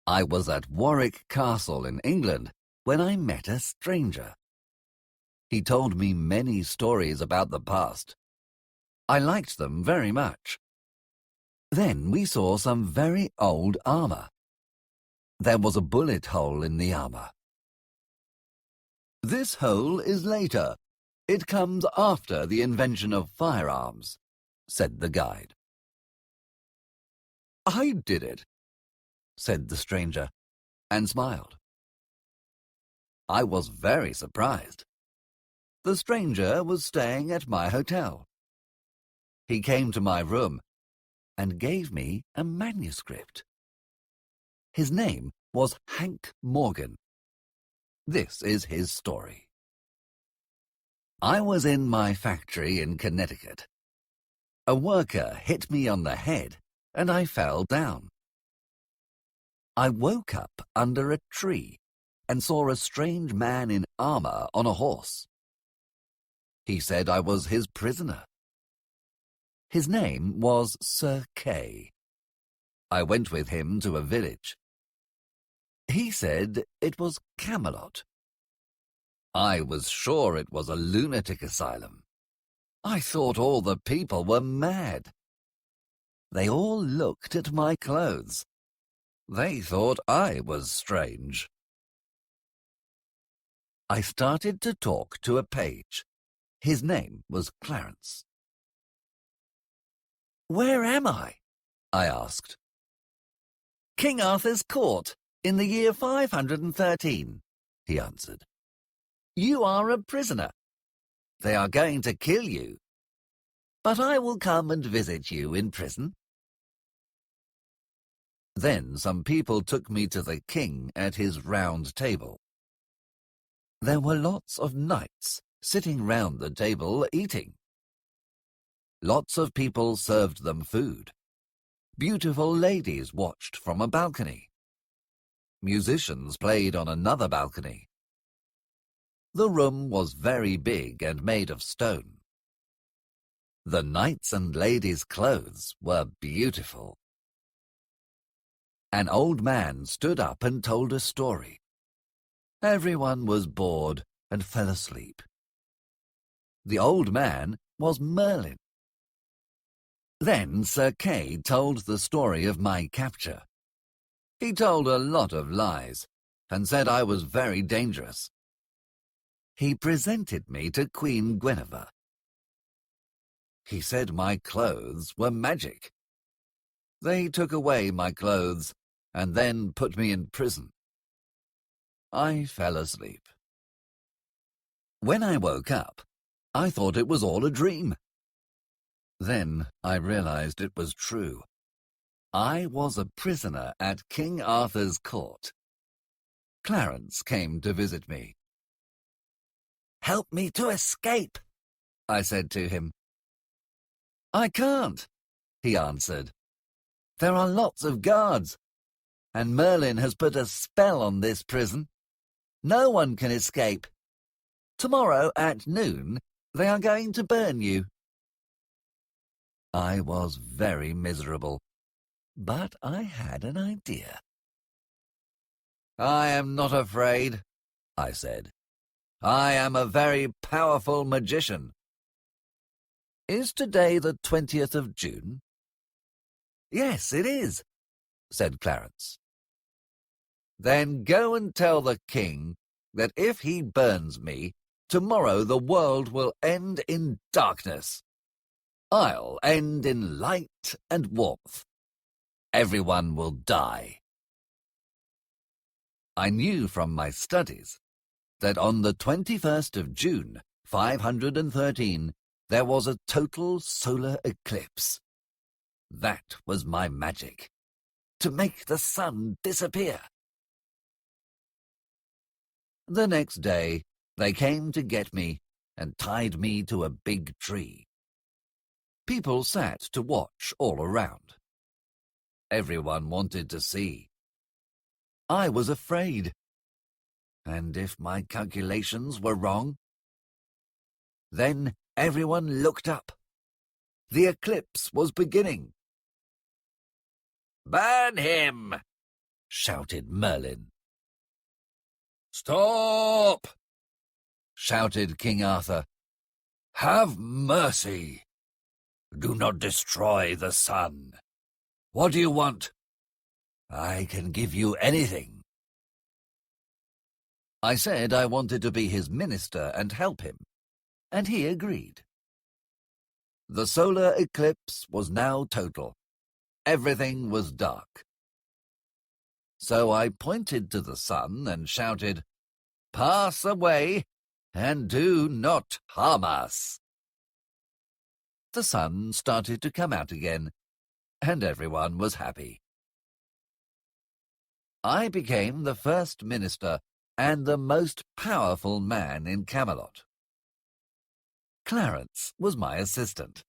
I was at Warwick Castle in England when I met a stranger. He told me many stories about the past. I liked them very much. Then we saw some very old armor. There was a bullet hole in the armor. "This hole is later. It comes after the invention of firearms," said the guide. "I did it," said the stranger, and smiled. I was very surprised. The stranger was staying at my hotel. He came to my room and gave me a manuscript. His name was Hank Morgan. This is his story. I was in my factory in Connecticut. A worker hit me on the head and I fell down. I woke up under a tree and saw a strange man in armor on a horse. He said I was his prisoner. His name was Sir Kay. I went with him to a village. He said it was Camelot. I was sure it was a lunatic asylum. I thought all the people were mad. They all looked at my clothes. They thought I was strange. I started to talk to a page. His name was Clarence. "Where am I?" I asked. "King Arthur's court, in the year 513, he answered. "You are a prisoner. They are going to kill you. But I will come and visit you in prison." Then some people took me to the king at his round table. There were lots of knights sitting round the table eating. Lots of people served them food. Beautiful ladies watched from a balcony. Musicians played on another balcony. The room was very big and made of stone. The knights' and ladies' clothes were beautiful. An old man stood up and told a story. Everyone was bored and fell asleep. The old man was Merlin. Then Sir Kay told the story of my capture. He told a lot of lies and said I was very dangerous. He presented me to Queen Guinevere. He said my clothes were magic. They took away my clothes and then put me in prison. I fell asleep. When I woke up, I thought it was all a dream. Then I realized it was true. I was a prisoner at King Arthur's court. Clarence came to visit me. "Help me to escape," I said to him. "I can't," he answered. "There are lots of guards, and Merlin has put a spell on this prison. No one can escape. Tomorrow at noon, they are going to burn you." I was very miserable, but I had an idea. "I am not afraid," I said. "I am a very powerful magician." "Is today the 20th of June?" "Yes, it is," said Clarence. "Then go and tell the king that if he burns me, tomorrow the world will end in darkness. I'll end in light and warmth. Everyone will die." I knew from my studies that on the 21st of June, 513, there was a total solar eclipse. That was my magic, to make the sun disappear. The next day, they came to get me and tied me to a big tree. People sat to watch all around. Everyone wanted to see. I was afraid. And if my calculations were wrong? Then everyone looked up. The eclipse was beginning. "Burn him!" shouted Merlin. "Stop!" shouted King Arthur. "Have mercy! Do not destroy the sun. What do you want? I can give you anything." I said I wanted to be his minister and help him, and he agreed. The solar eclipse was now total. Everything was dark. So I pointed to the sun and shouted, "Pass away, and do not harm us." The sun started to come out again, and everyone was happy. I became the first minister and the most powerful man in Camelot. Clarence was my assistant.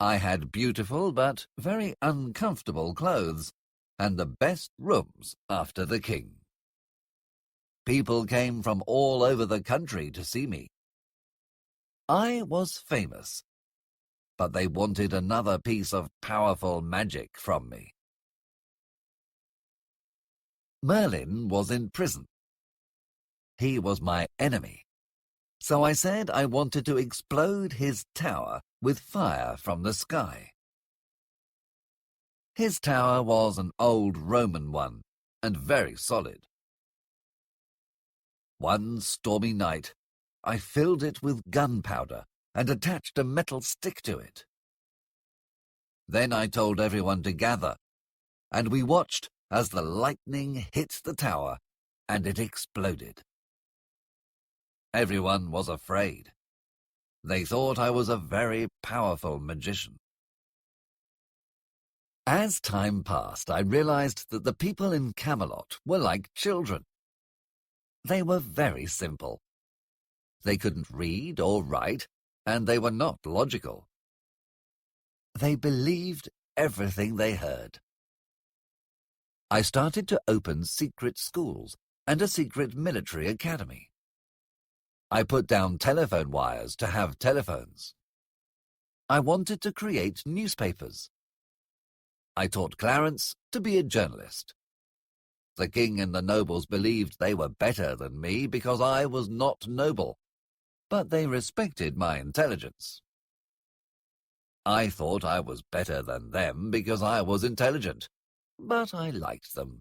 I had beautiful but very uncomfortable clothes and the best rooms after the king. People came from all over the country to see me. I was famous, but they wanted another piece of powerful magic from me. Merlin was in prison. He was my enemy, so I said I wanted to explode his tower with fire from the sky. His tower was an old Roman one, and very solid. One stormy night, I filled it with gunpowder and attached a metal stick to it. Then I told everyone to gather, and we watched as the lightning hit the tower and it exploded. Everyone was afraid. They thought I was a very powerful magician. As time passed, I realized that the people in Camelot were like children. They were very simple. They couldn't read or write, and they were not logical. They believed everything they heard. I started to open secret schools and a secret military academy. I put down telephone wires to have telephones. I wanted to create newspapers. I taught Clarence to be a journalist. The king and the nobles believed they were better than me because I was not noble, but they respected my intelligence. I thought I was better than them because I was intelligent, but I liked them.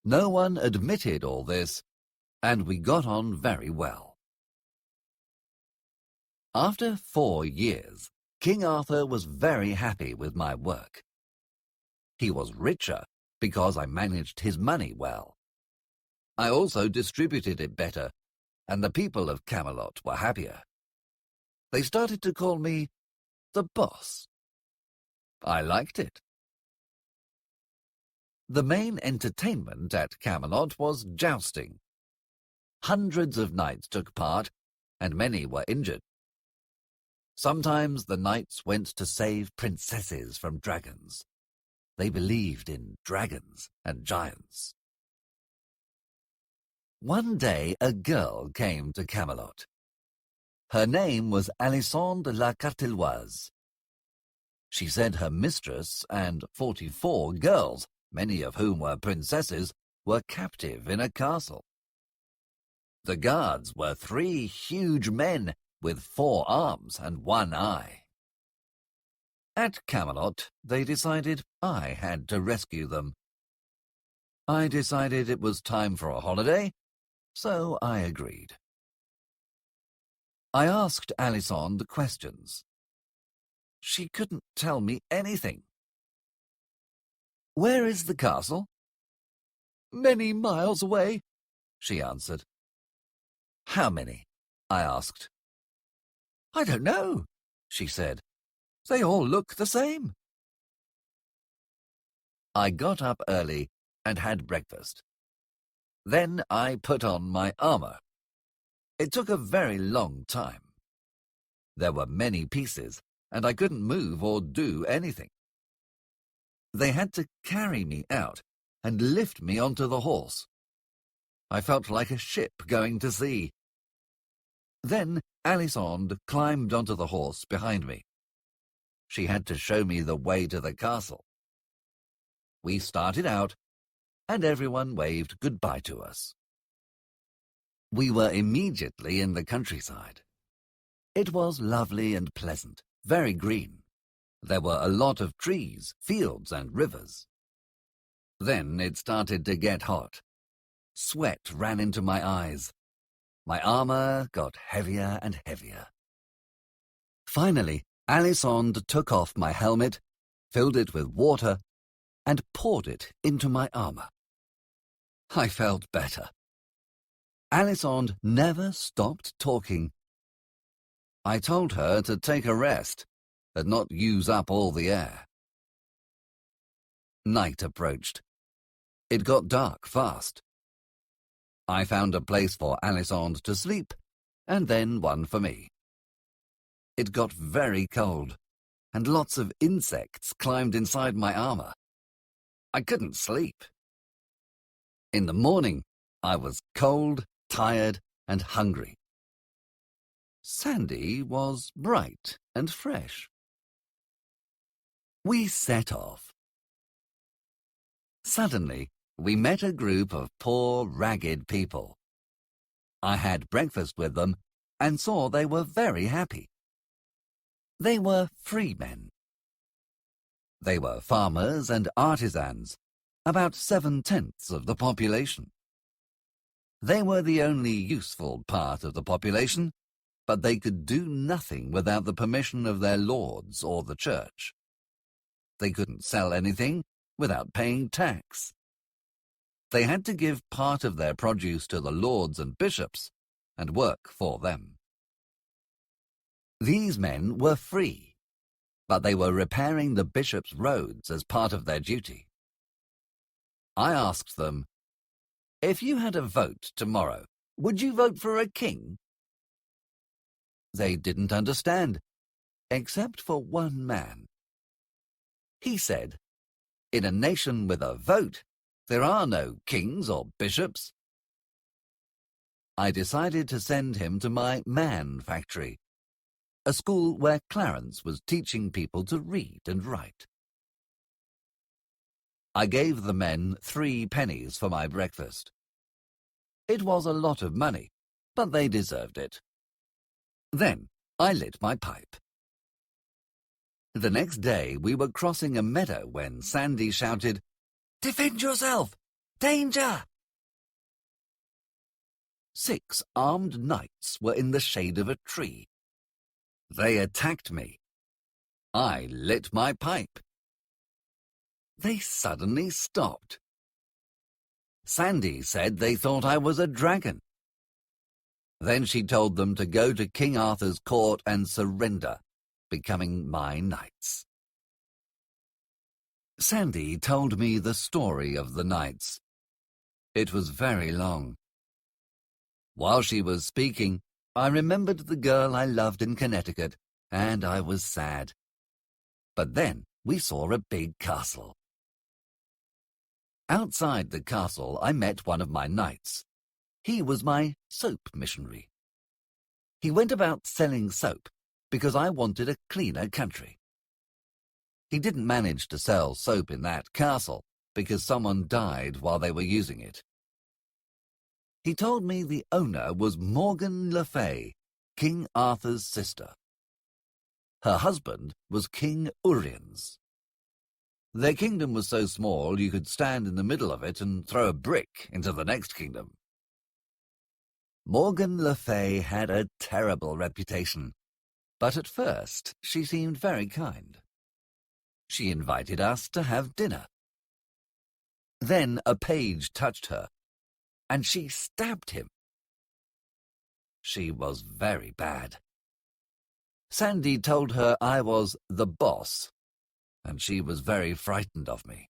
No one admitted all this, and we got on very well. After 4 years, King Arthur was very happy with my work. He was richer because I managed his money well. I also distributed it better, and the people of Camelot were happier. They started to call me the boss. I liked it. The main entertainment at Camelot was jousting. Hundreds of knights took part, and many were injured. Sometimes the knights went to save princesses from dragons. They believed in dragons and giants. One day a girl came to Camelot. Her name was Alison de la Cartelloise. She said her mistress and 44 girls, many of whom were princesses, were captive in a castle. The guards were 3 huge men with 4 arms and 1 eye. At Camelot, they decided I had to rescue them. I decided it was time for a holiday, so I agreed. I asked Alison the questions. She couldn't tell me anything. "Where is the castle?" "Many miles away," she answered. "How many?" I asked. "I don't know," she said. "They all look the same." I got up early and had breakfast. Then I put on my armor. It took a very long time. There were many pieces, and I couldn't move or do anything. They had to carry me out and lift me onto the horse. I felt like a ship going to sea. Then Alisande climbed onto the horse behind me. She had to show me the way to the castle. we started out, and everyone waved goodbye to us. We were immediately in the countryside. It was lovely and pleasant, very green. There were a lot of trees, fields, and rivers. Then it started to get hot. Sweat ran into my eyes. My armor got heavier and heavier. Finally, Alisande took off my helmet, filled it with water, and poured it into my armor. I felt better. Alisande never stopped talking. I told her to take a rest and not use up all the air. Night approached. It got dark fast. I found a place for Alisande to sleep, and then one for me. It got very cold, and lots of insects climbed inside my armor. I couldn't sleep. In the morning, I was cold, tired, and hungry. Sandy was bright and fresh. We set off. Suddenly, we met a group of poor, ragged people. I had breakfast with them and saw they were very happy. They were free men. They were farmers and artisans, about 7/10 of the population. They were the only useful part of the population, but they could do nothing without the permission of their lords or the church. They couldn't sell anything without paying tax. They had to give part of their produce to the lords and bishops and work for them. These men were free, but they were repairing the bishops' roads as part of their duty. I asked them, "If you had a vote tomorrow, would you vote for a king?" They didn't understand, except for one man. He said, "In a nation with a vote, there are no kings or bishops." I decided to send him to my man factory, a school where Clarence was teaching people to read and write. I gave the men 3 pennies for my breakfast. It was a lot of money, but they deserved it. Then I lit my pipe. The next day we were crossing a meadow when Sandy shouted, "Defend yourself! Danger!" 6 armed knights were in the shade of a tree. They attacked me. I lit my pipe. They suddenly stopped. Sandy said they thought I was a dragon. Then she told them to go to King Arthur's court and surrender, becoming my knights. Sandy told me the story of the knights. It was very long. While she was speaking, I remembered the girl I loved in Connecticut, and I was sad. But then we saw a big castle. Outside the castle, I met one of my knights. He was my soap missionary. He went about selling soap because I wanted a cleaner country. He didn't manage to sell soap in that castle because someone died while they were using it. He told me the owner was Morgan Le Fay, King Arthur's sister. Her husband was King Uriens. Their kingdom was so small you could stand in the middle of it and throw a brick into the next kingdom. Morgan Le Fay had a terrible reputation, but at first she seemed very kind. She invited us to have dinner. Then a page touched her, and she stabbed him. She was very bad. Sandy told her I was the boss, and she was very frightened of me.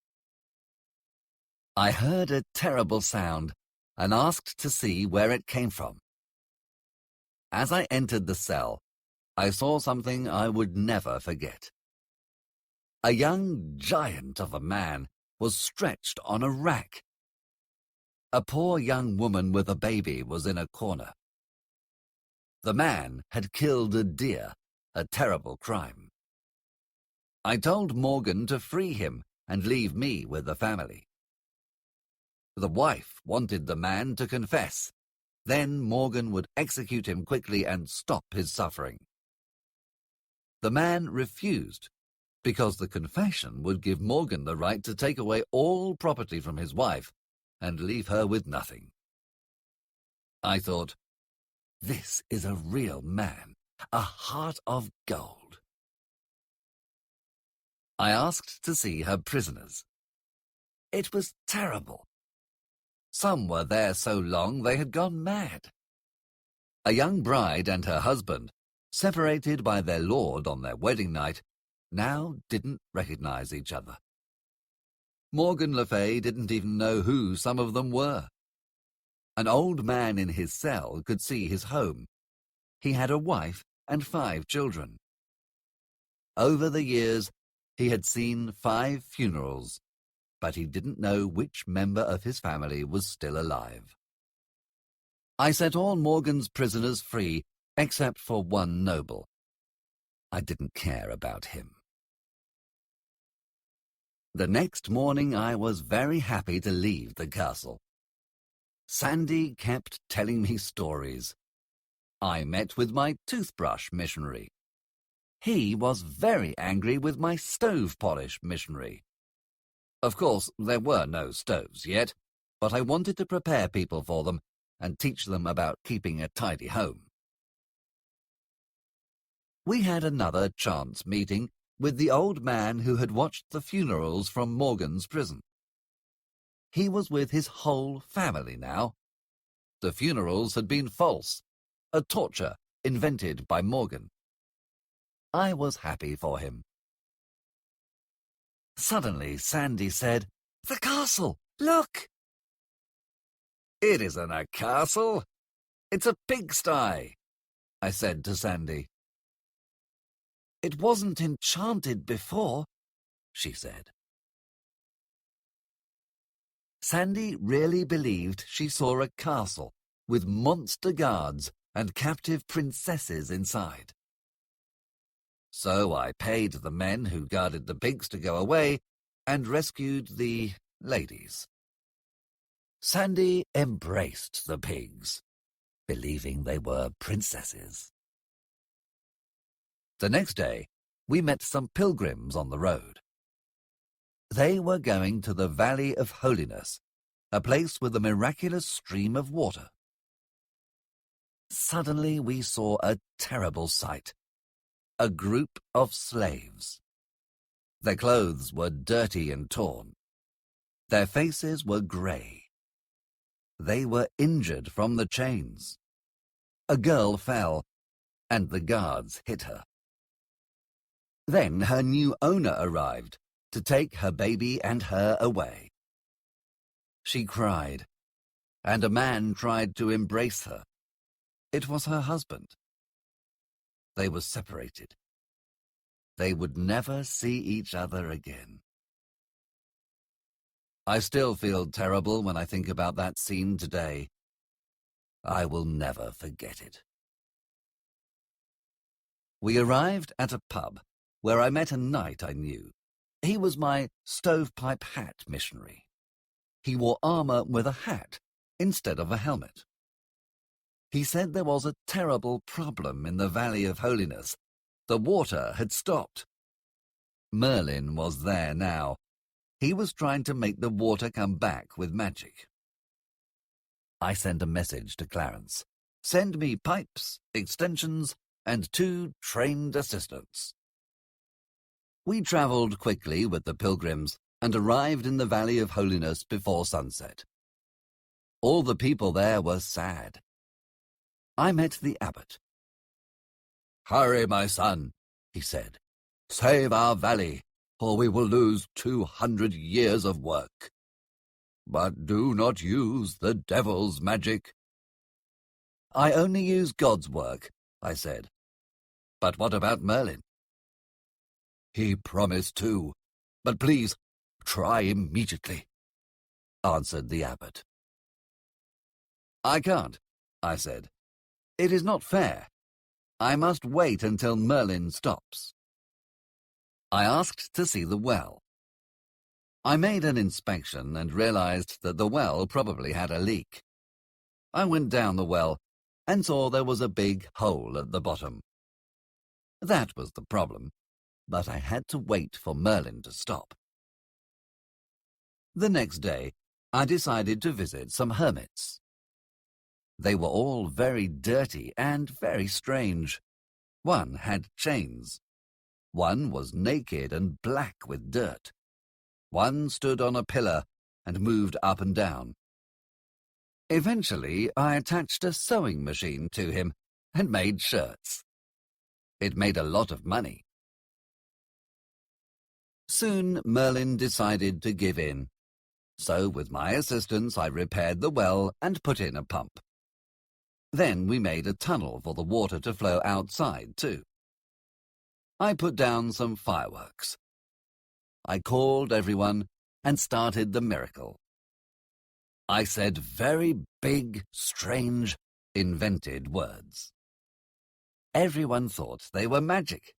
I heard a terrible sound and asked to see where it came from. As I entered the cell, I saw something I would never forget. A young giant of a man was stretched on a rack. A poor young woman with a baby was in a corner. The man had killed a deer, a terrible crime. I told Morgan to free him and leave me with the family. The wife wanted the man to confess. Then Morgan would execute him quickly and stop his suffering. The man refused, because the confession would give Morgan the right to take away all property from his wife and leave her with nothing. I thought, this is a real man, a heart of gold. I asked to see her prisoners. It was terrible. Some were there so long they had gone mad. A young bride and her husband, separated by their lord on their wedding night, now didn't recognize each other. Morgan Le Fay didn't even know who some of them were. An old man in his cell could see his home. He had a wife and 5 children. Over the years, he had seen 5 funerals, but he didn't know which member of his family was still alive. I set all Morgan's prisoners free, except for one noble. I didn't care about him. The next morning I was very happy to leave the castle. Sandy kept telling me stories. I met with my toothbrush missionary. He was very angry with my stove polish missionary. Of course, there were no stoves yet, but I wanted to prepare people for them and teach them about keeping a tidy home. We had another chance meeting with the old man who had watched the funerals from Morgan's prison. He was with his whole family now. The funerals had been false, a torture invented by Morgan. I was happy for him. Suddenly Sandy said, "The castle! Look!" "It isn't a castle. It's a pigsty," I said to Sandy. "It wasn't enchanted before," she said. Sandy really believed she saw a castle with monster guards and captive princesses inside. So I paid the men who guarded the pigs to go away and rescued the ladies. Sandy embraced the pigs, believing they were princesses. The next day, we met some pilgrims on the road. They were going to the Valley of Holiness, a place with a miraculous stream of water. Suddenly we saw a terrible sight. A group of slaves. Their clothes were dirty and torn. Their faces were grey. They were injured from the chains. A girl fell, and the guards hit her. Then her new owner arrived to take her baby and her away. She cried, and a man tried to embrace her. It was her husband. They were separated. They would never see each other again. I still feel terrible when I think about that scene today. I will never forget it. We arrived at a pub where I met a knight I knew. He was my stovepipe hat missionary. He wore armor with a hat instead of a helmet. He said there was a terrible problem in the Valley of Holiness. The water had stopped. Merlin was there now. He was trying to make the water come back with magic. I sent a message to Clarence. "Send me pipes, extensions, and 2 trained assistants." We travelled quickly with the pilgrims and arrived in the Valley of Holiness before sunset. All the people there were sad. I met the abbot. "Hurry, my son," he said. "Save our valley, or we will lose 200 years of work. But do not use the devil's magic." "I only use God's work," I said. "But what about Merlin?" "He promised to, but please try immediately," answered the abbot. "I can't," I said. "It is not fair. I must wait until Merlin stops." I asked to see the well. I made an inspection and realized that the well probably had a leak. I went down the well and saw there was a big hole at the bottom. That was the problem, but I had to wait for Merlin to stop. The next day, I decided to visit some hermits. They were all very dirty and very strange. One had chains. One was naked and black with dirt. One stood on a pillar and moved up and down. Eventually, I attached a sewing machine to him and made shirts. It made a lot of money. Soon, Merlin decided to give in. So, with my assistance, I repaired the well and put in a pump. Then we made a tunnel for the water to flow outside, too. I put down some fireworks. I called everyone and started the miracle. I said very big, strange, invented words. Everyone thought they were magic.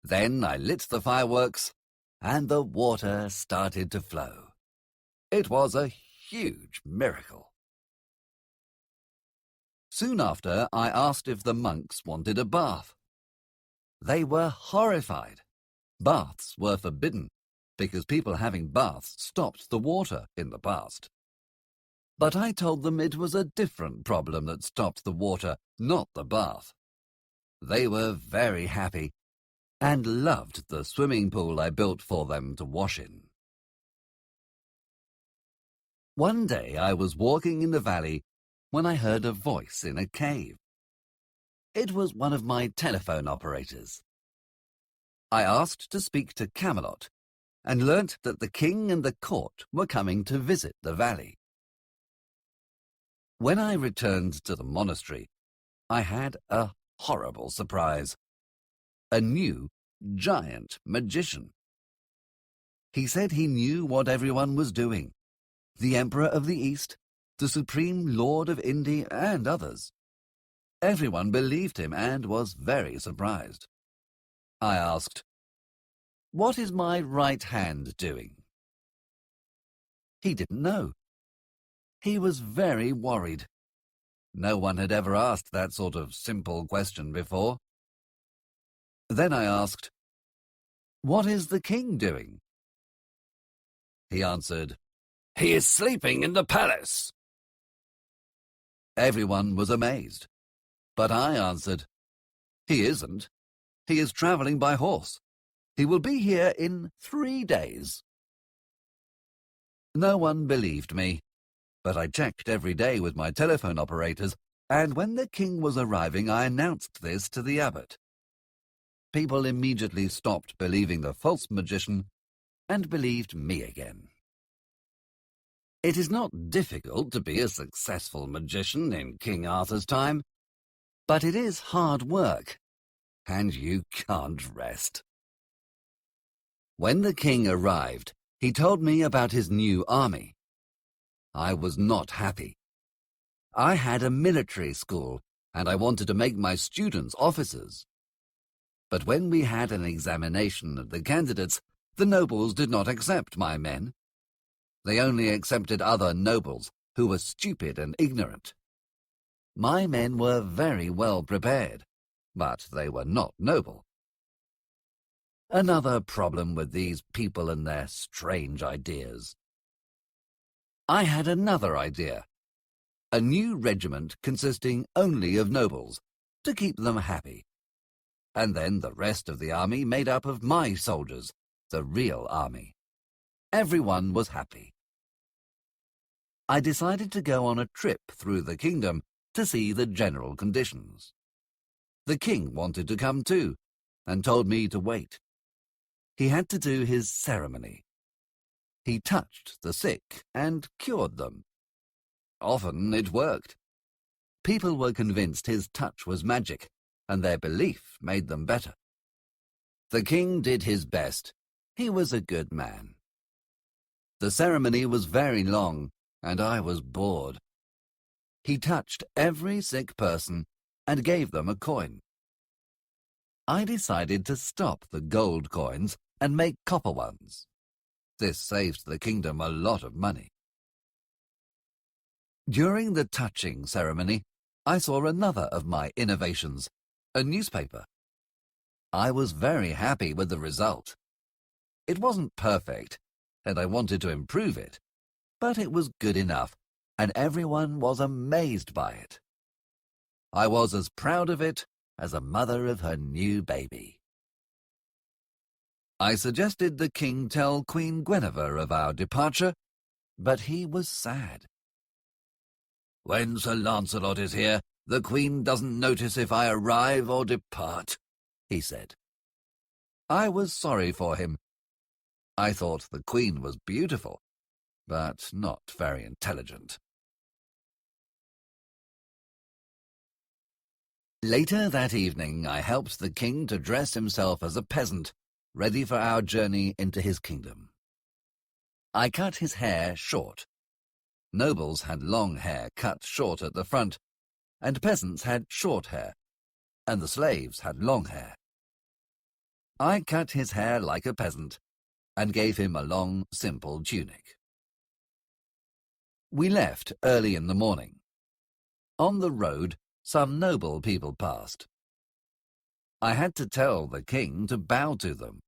Then I lit the fireworks, and the water started to flow. It was a huge miracle. Soon after, I asked if the monks wanted a bath. They were horrified. Baths were forbidden, because people having baths stopped the water in the past. But I told them it was a different problem that stopped the water, not the bath. They were very happy and loved the swimming pool I built for them to wash in. One day I was walking in the valley when I heard a voice in a cave. It was one of my telephone operators. I asked to speak to Camelot and learnt that the king and the court were coming to visit the valley. When I returned to the monastery, I had a horrible surprise. A new, giant magician. He said he knew what everyone was doing. The Emperor of the East, the Supreme Lord of India, and others. Everyone believed him and was very surprised. I asked, "What is my right hand doing?" He didn't know. He was very worried. No one had ever asked that sort of simple question before. Then I asked, "What is the king doing?" He answered, "He is sleeping in the palace." Everyone was amazed, but I answered, "He isn't. He is traveling by horse. He will be here in 3 days." No one believed me, but I checked every day with my telephone operators, and when the king was arriving, I announced this to the abbot. People immediately stopped believing the false magician and believed me again. It is not difficult to be a successful magician in King Arthur's time, but it is hard work, and you can't rest. When the king arrived, he told me about his new army. I was not happy. I had a military school, and I wanted to make my students officers. But when we had an examination of the candidates, the nobles did not accept my men. They only accepted other nobles who were stupid and ignorant. My men were very well prepared, but they were not noble. Another problem with these people and their strange ideas. I had another idea. A new regiment consisting only of nobles, to keep them happy. And then the rest of the army made up of my soldiers, the real army. Everyone was happy. I decided to go on a trip through the kingdom to see the general conditions. The king wanted to come too, and told me to wait. He had to do his ceremony. He touched the sick and cured them. Often it worked. People were convinced his touch was magic, and their belief made them better. The king did his best. He was a good man. The ceremony was very long, and I was bored. He touched every sick person and gave them a coin. I decided to stop the gold coins and make copper ones. This saved the kingdom a lot of money. During the touching ceremony, I saw another of my innovations, a newspaper. I was very happy with the result. It wasn't perfect, and I wanted to improve it, but it was good enough, and everyone was amazed by it. I was as proud of it as a mother of her new baby. I suggested the king tell Queen Guinevere of our departure, but he was sad. "When Sir Lancelot is here, the queen doesn't notice if I arrive or depart," he said. I was sorry for him. I thought the queen was beautiful, but not very intelligent. Later that evening, I helped the king to dress himself as a peasant, ready for our journey into his kingdom. I cut his hair short. Nobles had long hair cut short at the front, and peasants had short hair, and the slaves had long hair. I cut his hair like a peasant, and gave him a long, simple tunic. We left early in the morning. On the road, some noble people passed. I had to tell the king to bow to them.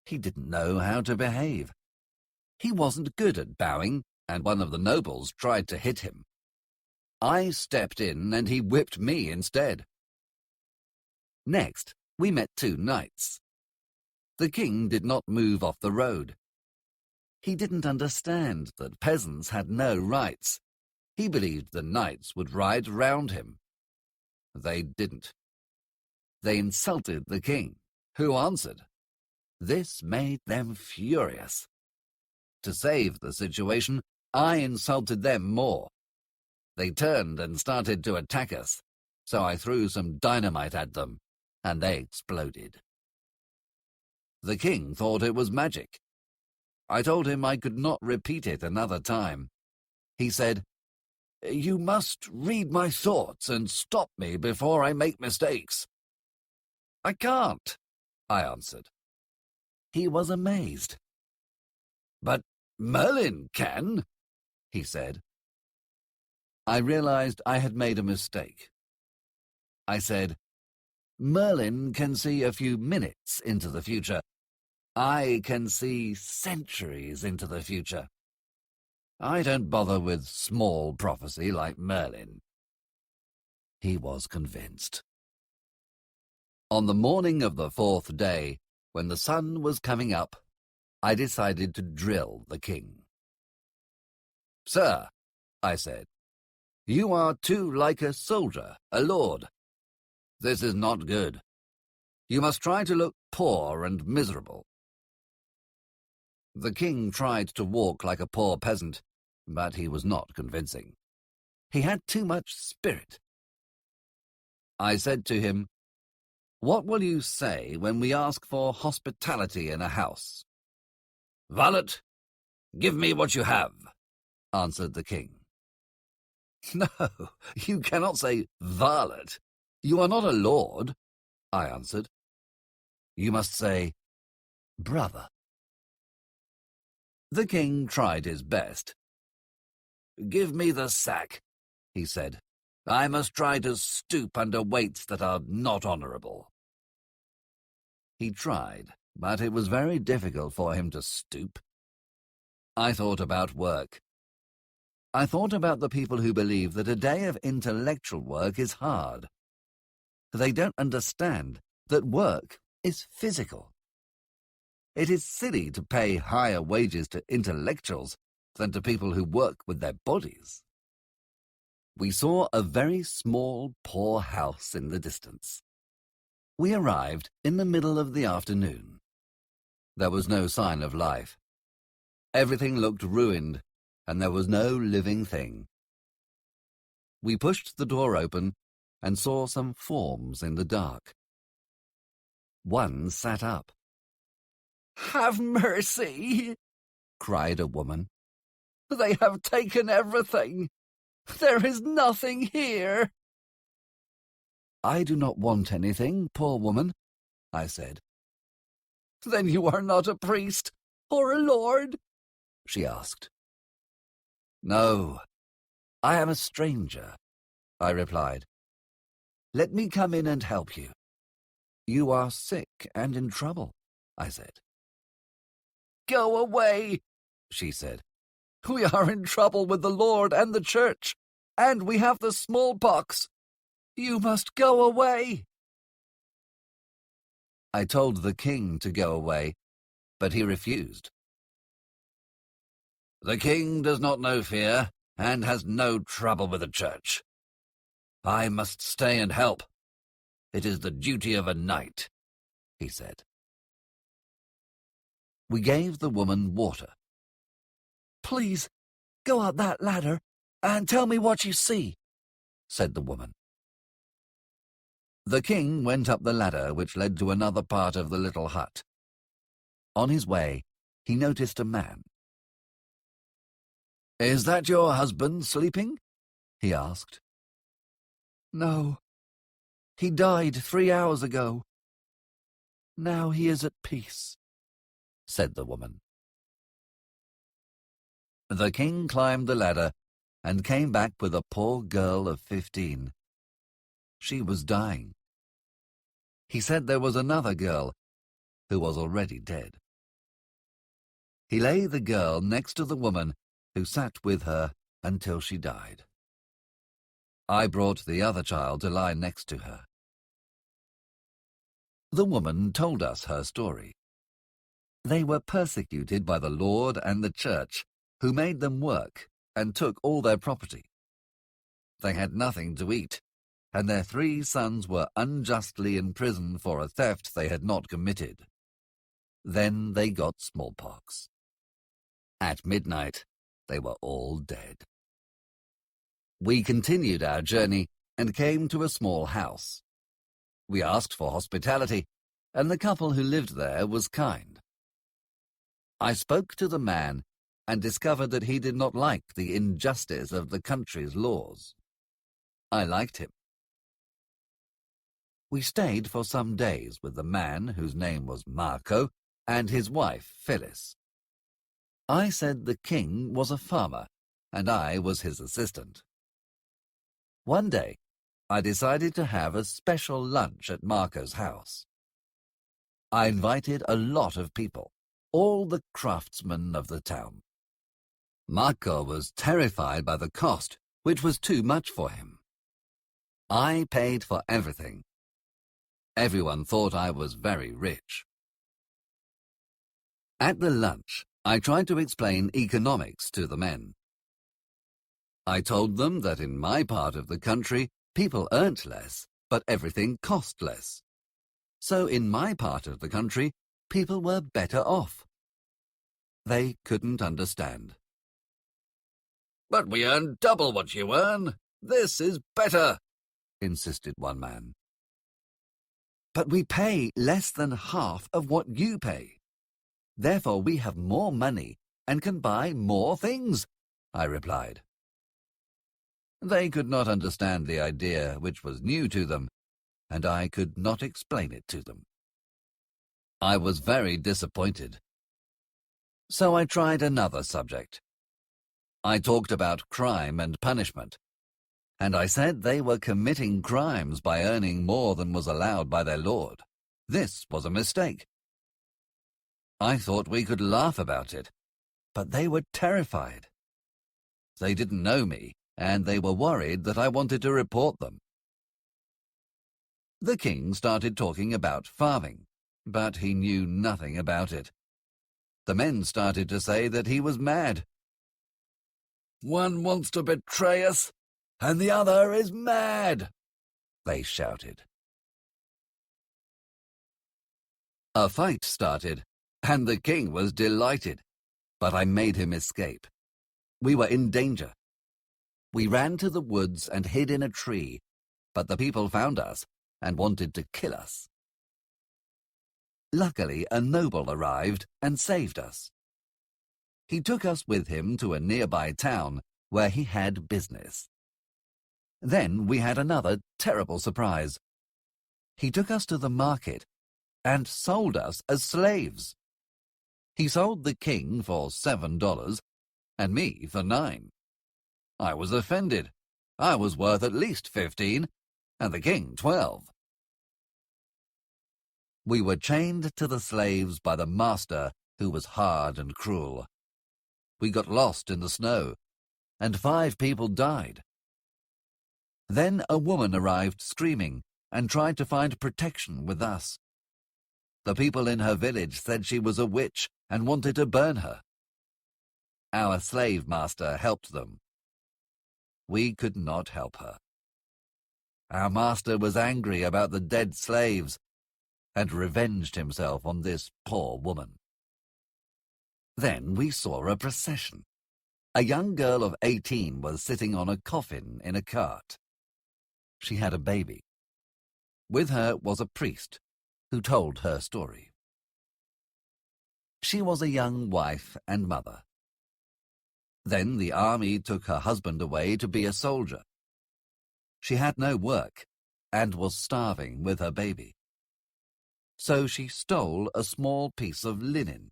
He didn't know how to behave. He wasn't good at bowing, and one of the nobles tried to hit him. I stepped in, and he whipped me instead. Next, we met two knights. The king did not move off the road. He didn't understand that peasants had no rights. He believed the knights would ride round him. They didn't. They insulted the king, who answered. This made them furious. To save the situation, I insulted them more. They turned and started to attack us, so I threw some dynamite at them, and they exploded. The king thought it was magic. I told him I could not repeat it another time. He said, "You must read my thoughts and stop me before I make mistakes." "I can't," I answered. He was amazed. "But Merlin can," he said. I realized I had made a mistake. I said, "Merlin can see a few minutes into the future. I can see centuries into the future. I don't bother with small prophecy like Merlin." He was convinced. On the morning of the fourth day, when the sun was coming up, I decided to drill the king. "Sir," I said, "you are too like a soldier, a lord. This is not good. You must try to look poor and miserable." The king tried to walk like a poor peasant, but he was not convincing. He had too much spirit. I said to him, "What will you say when we ask for hospitality in a house?" "Valet, give me what you have," answered the king. "No, you cannot say varlet. You are not a lord," I answered. "You must say brother." The king tried his best. "Give me the sack," he said. "I must try to stoop under weights that are not honourable." He tried, but it was very difficult for him to stoop. I thought about work. I thought about the people who believe that a day of intellectual work is hard. They don't understand that work is physical. It is silly to pay higher wages to intellectuals than to people who work with their bodies. We saw a very small, poor house in the distance. We arrived in the middle of the afternoon. There was no sign of life. Everything looked ruined, and there was no living thing. We pushed the door open and saw some forms in the dark. One sat up. "Have mercy!" cried a woman. "They have taken everything. There is nothing here." "I do not want anything, poor woman," I said. "Then you are not a priest for a lord?" she asked. "No, I am a stranger," I replied. "Let me come in and help you." "You are sick and in trouble," I said. "Go away," she said. "We are in trouble with the Lord and the church, and we have the smallpox. You must go away." I told the king to go away, but he refused. "The king does not know fear and has no trouble with the church. I must stay and help. It is the duty of a knight," he said. We gave the woman water. "Please, go up that ladder and tell me what you see," said the woman. The king went up the ladder which led to another part of the little hut. On his way, he noticed a man. "Is that your husband sleeping?" he asked. "No. He died 3 hours ago. Now he is at peace," said the woman. The king climbed the ladder and came back with a poor girl of 15. She was dying. He said there was another girl who was already dead. He lay the girl next to the woman who sat with her until she died. I brought the other child to lie next to her. The woman told us her story. They were persecuted by the Lord and the church, who made them work and took all their property. They had nothing to eat, and their 3 sons were unjustly imprisoned for a theft they had not committed. Then they got smallpox. At midnight, they were all dead. We continued our journey and came to a small house. We asked for hospitality, and the couple who lived there was kind. I spoke to the man and discovered that he did not like the injustice of the country's laws. I liked him. We stayed for some days with the man, whose name was Marco, and his wife, Phyllis. I said the king was a farmer, and I was his assistant. One day, I decided to have a special lunch at Marco's house. I invited a lot of people, all the craftsmen of the town. Marco was terrified by the cost, which was too much for him. I paid for everything. Everyone thought I was very rich. At the lunch, I tried to explain economics to the men. I told them that in my part of the country, people earned less, but everything cost less. So in my part of the country, people were better off. They couldn't understand. "But we earn double what you earn. This is better," insisted one man. "But we pay less than half of what you pay. Therefore we have more money and can buy more things," I replied. They could not understand the idea, which was new to them, and I could not explain it to them. I was very disappointed. So I tried another subject. I talked about crime and punishment, and I said they were committing crimes by earning more than was allowed by their lord. This was a mistake. I thought we could laugh about it, but they were terrified. They didn't know me, and they were worried that I wanted to report them. The king started talking about farming, but he knew nothing about it. The men started to say that he was mad. "One wants to betray us, and the other is mad," they shouted. A fight started, and the king was delighted, but I made him escape. We were in danger. We ran to the woods and hid in a tree, but the people found us and wanted to kill us. Luckily, a noble arrived and saved us. He took us with him to a nearby town where he had business. Then we had another terrible surprise. He took us to the market and sold us as slaves. He sold the king for $7 and me for 9. I was offended. I was worth at least 15 and the king 12. We were chained to the slaves by the master, who was hard and cruel. We got lost in the snow, and 5 people died. Then a woman arrived screaming and tried to find protection with us. The people in her village said she was a witch and wanted to burn her. Our slave master helped them. We could not help her. Our master was angry about the dead slaves and revenged himself on this poor woman. Then we saw a procession. A young girl of 18 was sitting on a coffin in a cart. She had a baby. With her was a priest who told her story. She was a young wife and mother. Then the army took her husband away to be a soldier. She had no work and was starving with her baby. So she stole a small piece of linen.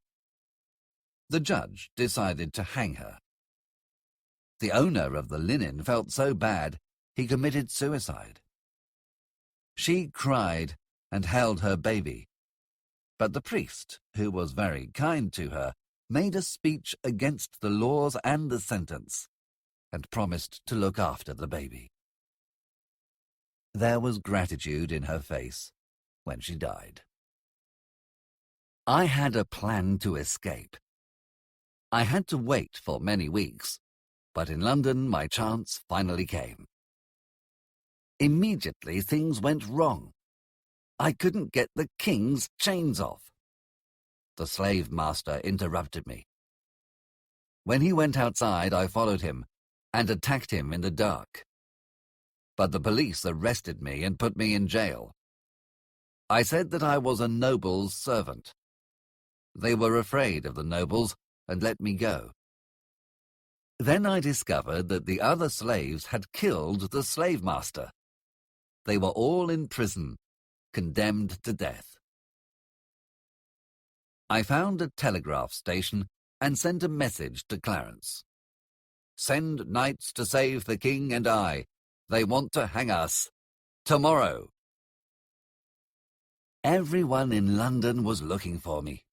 The judge decided to hang her. The owner of the linen felt so bad he committed suicide. She cried and held her baby, but the priest, who was very kind to her, made a speech against the laws and the sentence, and promised to look after the baby. There was gratitude in her face when she died. I had a plan to escape. I had to wait for many weeks, but in London my chance finally came. Immediately things went wrong. I couldn't get the king's chains off. The slave master interrupted me. When he went outside, I followed him and attacked him in the dark. But the police arrested me and put me in jail. I said that I was a noble's servant. They were afraid of the nobles and let me go. Then I discovered that the other slaves had killed the slave master. They were all in prison, condemned to death. I found a telegraph station and sent a message to Clarence. "Send knights to save the king and I. They want to hang us. Tomorrow." Everyone in London was looking for me.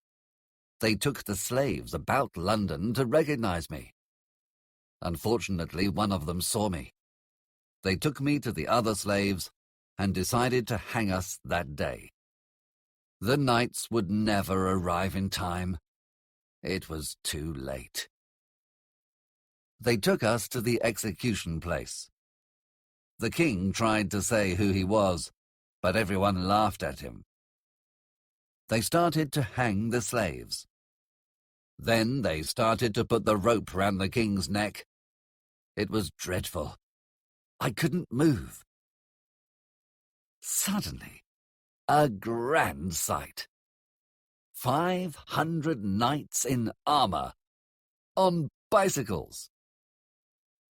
They took the slaves about London to recognize me. Unfortunately, one of them saw me. They took me to the other slaves and decided to hang us that day. The knights would never arrive in time. It was too late. They took us to the execution place. The king tried to say who he was, but everyone laughed at him. They started to hang the slaves. Then they started to put the rope round the king's neck. It was dreadful. I couldn't move. Suddenly, a grand sight. 500 knights in armour, on bicycles.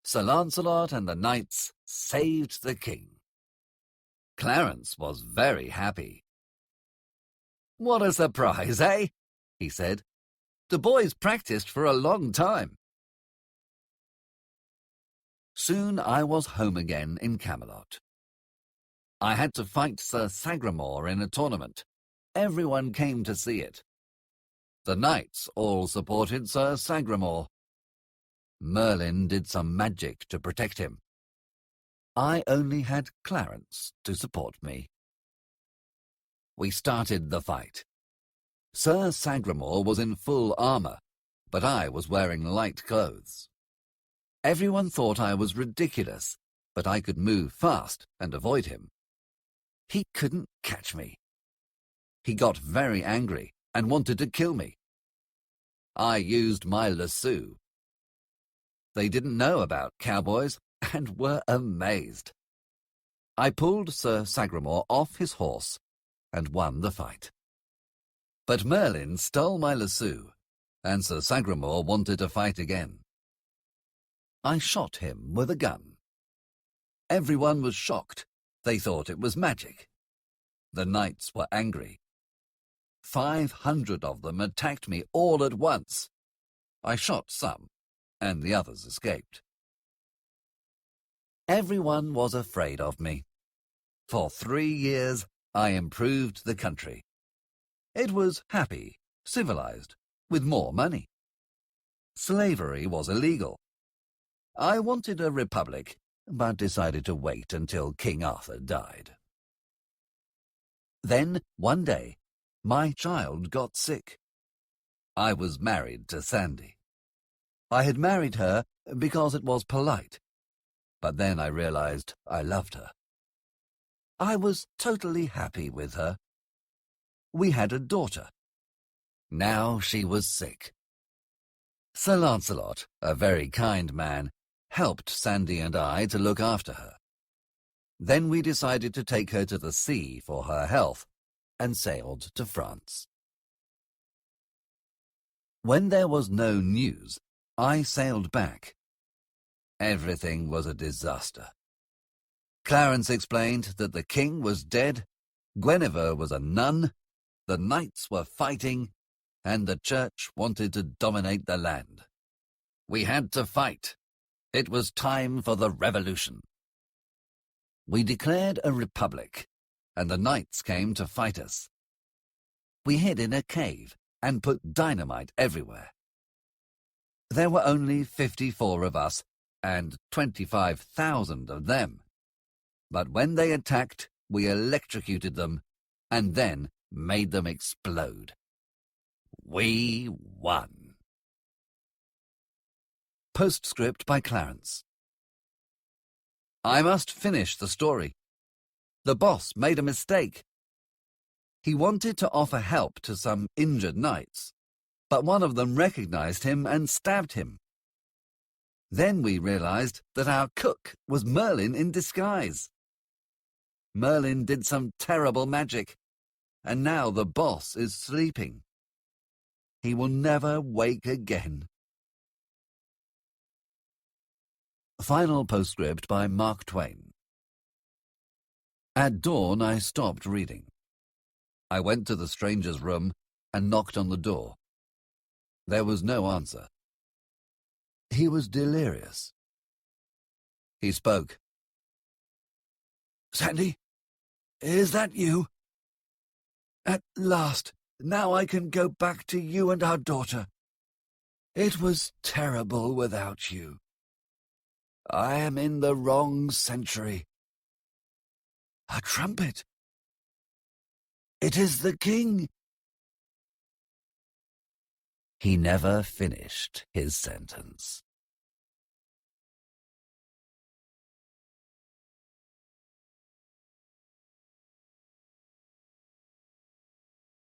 Sir Lancelot and the knights saved the king. Clarence was very happy. "What a surprise, eh?" he said. "The boys practiced for a long time." Soon I was home again in Camelot. I had to fight Sir Sagramore in a tournament. Everyone came to see it. The knights all supported Sir Sagramore. Merlin did some magic to protect him. I only had Clarence to support me. We started the fight. Sir Sagramore was in full armour, but I was wearing light clothes. Everyone thought I was ridiculous, but I could move fast and avoid him. He couldn't catch me. He got very angry and wanted to kill me. I used my lasso. They didn't know about cowboys and were amazed. I pulled Sir Sagramore off his horse and won the fight. But Merlin stole my lasso, and Sir Sagramore wanted to fight again. I shot him with a gun. Everyone was shocked. They thought it was magic. The knights were angry. 500 of them attacked me all at once. I shot some, and the others escaped. Everyone was afraid of me. For 3 years, I improved the country. It was happy, civilized, with more money. Slavery was illegal. I wanted a republic, but decided to wait until King Arthur died. Then, one day, my child got sick. I was married to Sandy. I had married her because it was polite, but then I realized I loved her. I was totally happy with her. We had a daughter. Now she was sick. Sir Lancelot, a very kind man, helped Sandy and I to look after her. Then we decided to take her to the sea for her health and sailed to France. When there was no news, I sailed back. Everything was a disaster. Clarence explained that the king was dead, Guinevere was a nun, the knights were fighting, and the church wanted to dominate the land. We had to fight. It was time for the revolution. We declared a republic, and the knights came to fight us. We hid in a cave and put dynamite everywhere. There were only 54 of us, and 25,000 of them. But when they attacked, we electrocuted them, and then made them explode. We won. Postscript by Clarence. I must finish the story. The boss made a mistake. He wanted to offer help to some injured knights, but one of them recognized him and stabbed him. Then we realized that our cook was Merlin in disguise. Merlin did some terrible magic, and now the boss is sleeping. He will never wake again. Final postscript by Mark Twain. At dawn I stopped reading. I went to the stranger's room and knocked on the door. There was no answer. He was delirious. He spoke. "Sandy, is that you? At last, now I can go back to you and our daughter. It was terrible without you. I am in the wrong century. A trumpet. It is the king." He never finished his sentence.